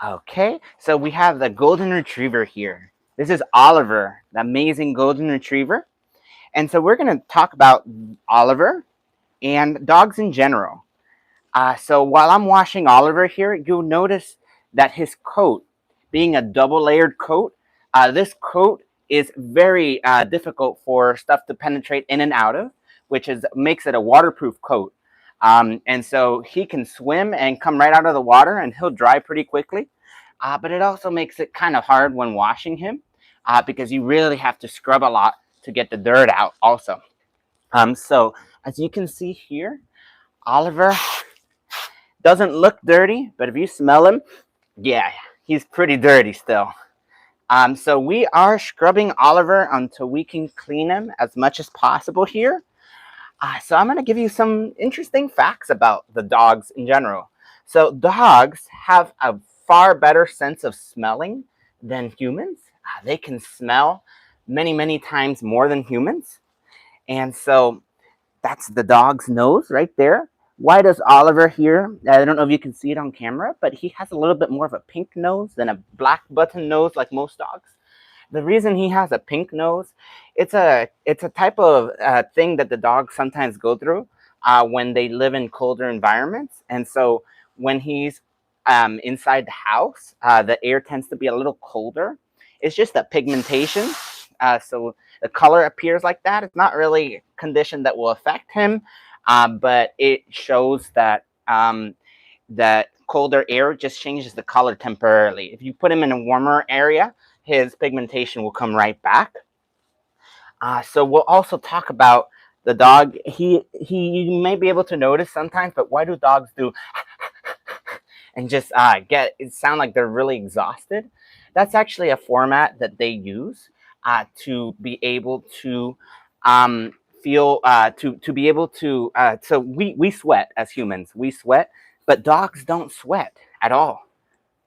Okay, so we have the golden retriever here. This is Oliver, the amazing golden retriever. And so we're going to talk about Oliver and dogs in general. So while I'm washing Oliver here, you'll notice that his coat, being a double layered coat, this coat is very difficult for stuff to penetrate in and out of, which is makes it a waterproof coat. And so he can swim and come right out of the water, and he'll dry pretty quickly. But it also makes it kind of hard when washing him, because you really have to scrub a lot to get the dirt out. Also, so as you can see here, Oliver doesn't look dirty, but if you smell him, yeah, he's pretty dirty still. So we are scrubbing Oliver until we can clean him as much as possible here. So I'm going to give you some interesting facts about the dogs in general. So dogs have a far better sense of smelling than humans. They can smell many, many times more than humans. And so that's the dog's nose right there. Why does Oliver here? I don't know if you can see it on camera, but he has a little bit more of a pink nose than a black button nose like most dogs. The reason he has a pink nose, it's a type of thing that the dogs sometimes go through when they live in colder environments, and so when he's inside the house, the air tends to be a little colder. It's just that pigmentation, so the color appears like that. It's not really a condition that will affect him, but it shows that that colder air just changes the color temporarily. If you put him in a warmer area, his pigmentation will come right back. So we'll also talk about the dog. You may be able to notice sometimes, but why do dogs do and just get it sound like they're really exhausted? That's actually a format that they use to be able to feel to be able to. So we sweat as humans. We sweat, but dogs don't sweat at all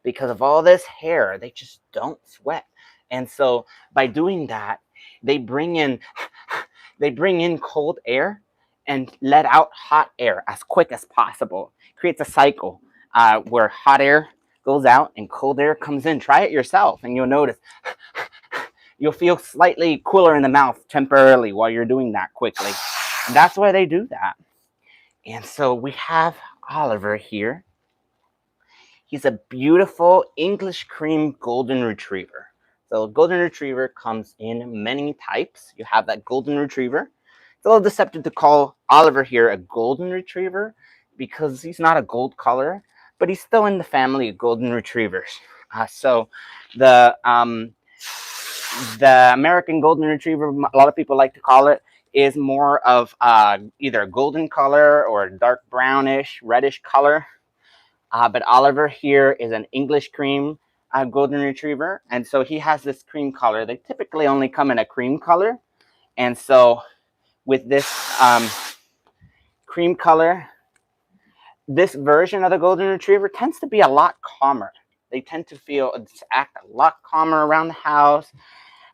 because of all this hair. They just don't sweat, and so by doing that, they bring in they bring in cold air and let out hot air as quick as possible. Creates a cycle where hot air goes out and cold air comes in. Try it yourself, and you'll notice you'll feel slightly cooler in the mouth temporarily while you're doing that quickly. And that's why they do that. And so we have Oliver here. He's a beautiful English cream golden retriever. So golden retriever comes in many types. You have that golden retriever. It's a little deceptive to call Oliver here a golden retriever because he's not a gold color, but he's still in the family of golden retrievers. So the American golden retriever, a lot of people like to call it, is more of either a golden color or a dark brownish, reddish color. But Oliver here is an English cream golden retriever, and so he has this cream color. They typically only come in a cream color, and so with this cream color, this version of the golden retriever tends to be a lot calmer. They tend to act a lot calmer around the house.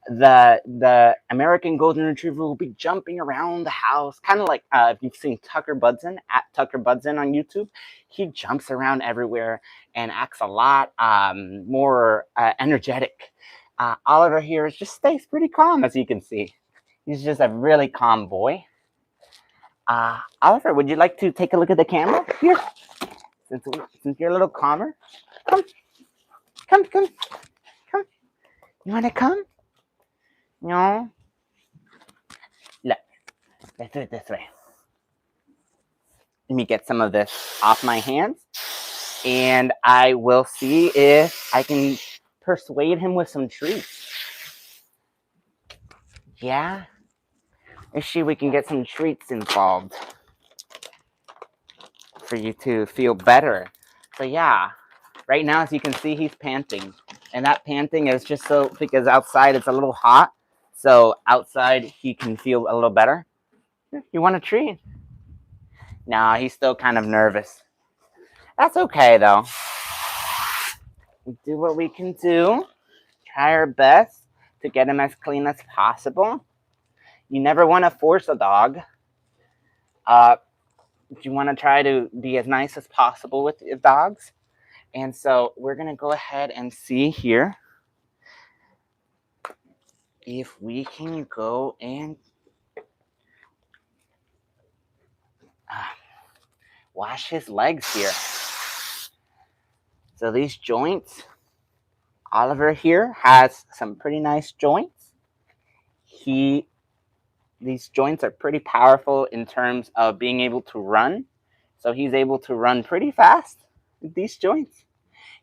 The American golden retriever will be jumping around the house, kind of like if you've seen Tucker Budson at Tucker Budson on YouTube. He jumps around everywhere and acts a lot more energetic. Oliver here just stays pretty calm, as you can see. He's just a really calm boy. Oliver, would you like to take a look at the camera here? Since you're a little calmer, come, come. You want to come? No. Look, let's do it this way. Let me get some of this off my hands, and I will see if I can persuade him with some treats. Yeah? Let's see if we can get some treats involved for you to feel better. So yeah, right now, as you can see, he's panting. And that panting is just so because outside it's a little hot. So outside he can feel a little better. You want a treat? No, he's still kind of nervous. That's okay though. We do what we can do. Try our best to get him as clean as possible. You never want to force a dog. You want to try to be as nice as possible with your dogs. And so we're gonna go ahead and see here if we can go and wash his legs here. So these joints, Oliver here has some pretty nice joints. These joints are pretty powerful in terms of being able to run. So he's able to run pretty fast with these joints.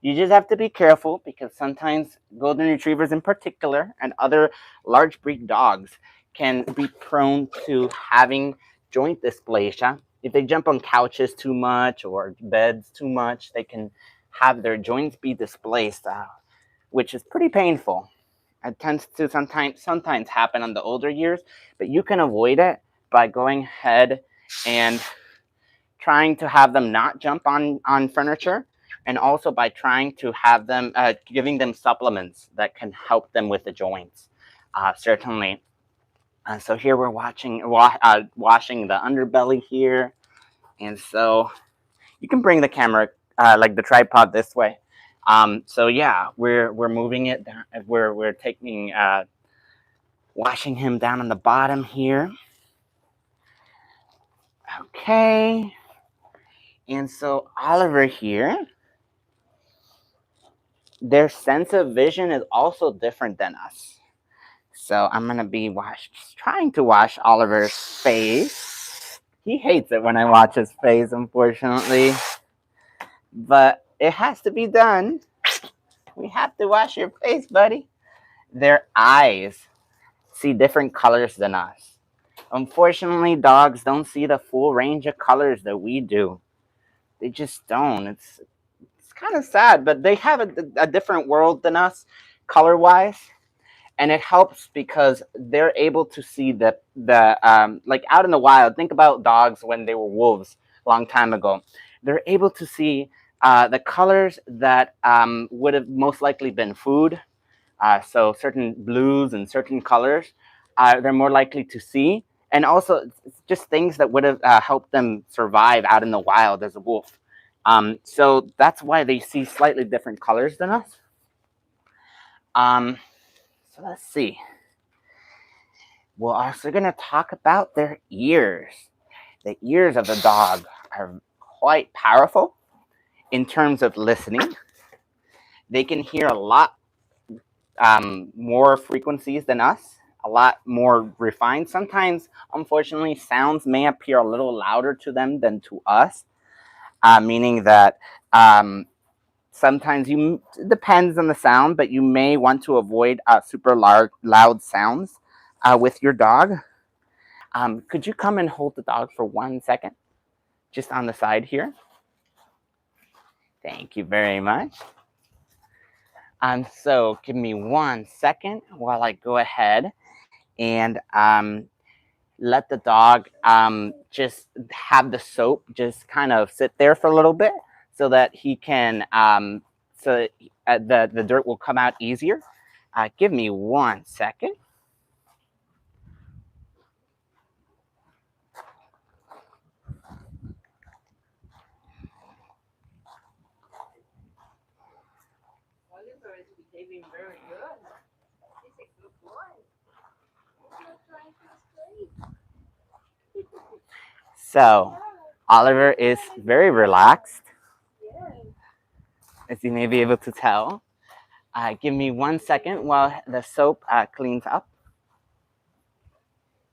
You just have to be careful because sometimes golden retrievers in particular and other large breed dogs can be prone to having joint dysplasia. If they jump on couches too much or beds too much, they can have their joints be displaced, which is pretty painful. It tends to sometimes happen on the older years, but you can avoid it by going ahead and trying to have them not jump on furniture, and also by trying to have them giving them supplements that can help them with the joints, certainly. So here we're washing the underbelly here, and so you can bring the camera like the tripod this way. So yeah, we're moving it down. We're taking washing him down on the bottom here. Okay, and so Oliver here, their sense of vision is also different than us. So I'm gonna be trying to wash Oliver's face. He hates it when I watch his face, unfortunately, but it has to be done. We have to wash your face, buddy. Their eyes see different colors than us. Unfortunately, dogs don't see the full range of colors that we do. They just don't. It's kind of sad, but they have a different world than us, color-wise, and it helps because they're able to see the like out in the wild. Think about dogs when they were wolves a long time ago. They're able to see the colors that would have most likely been food. So certain blues and certain colors, they're more likely to see, and also it's just things that would have helped them survive out in the wild as a wolf. So that's why they see slightly different colors than us. So let's see. We're also going to talk about their ears. The ears of the dog are quite powerful in terms of listening. They can hear a lot more frequencies than us, a lot more refined. Sometimes, unfortunately, sounds may appear a little louder to them than to us, meaning that sometimes it depends on the sound, but you may want to avoid super loud sounds with your dog. Could you come and hold the dog for 1 second? Just on the side here. Thank you very much. So give me 1 second while I go ahead and let the dog just have the soap just kind of sit there for a little bit so that he can, so the dirt will come out easier. Give me 1 second. Oliver is behaving very good. He's a good boy. He's not trying to escape. So, Oliver is very relaxed, as you may be able to tell. Give me 1 second while the soap cleans up.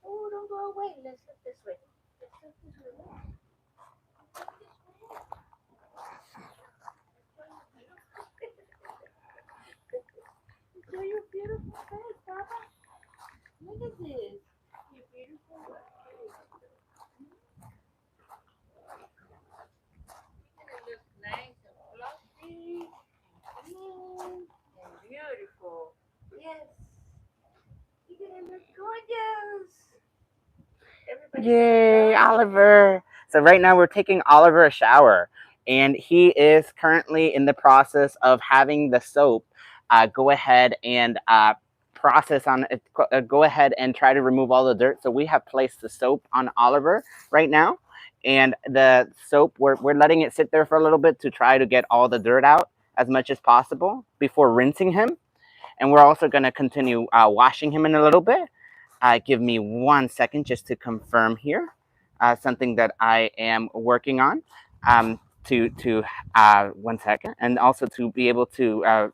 Oh, don't go away. Let's look this way. Let's look this way. Show your beautiful face, Papa. Look at this. Your beautiful face. It looks nice and fluffy and clean and beautiful. Yes. You're gonna look gorgeous. Yay, Oliver. So right now we're taking Oliver a shower, and he is currently in the process of having the soap go ahead and process on it, go ahead and try to remove all the dirt. So we have placed the soap on Oliver right now, And the soap, we're letting it sit there for a little bit to try to get all the dirt out as much as possible before rinsing him. And we're also going to continue washing him in a little bit. Give me 1 second just to confirm here something that I am working on. To 1 second, and also to be able to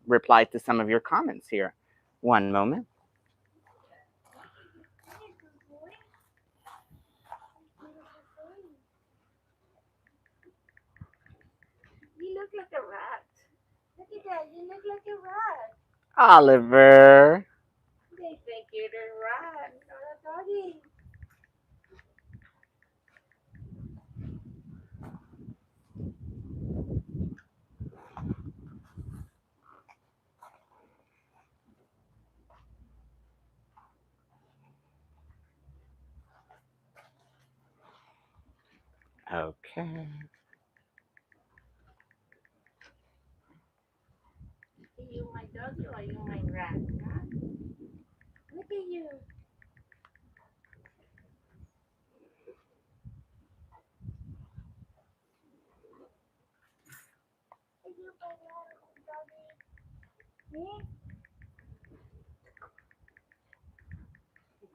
reply to some of your comments here. One moment. You look like a rat. Look at that. You look like a rat. Oliver. They think you're a rat, not a doggy. Okay. Are you my doggy or are you my rat? Huh? Look at you. Are you my rat or doggy? Me?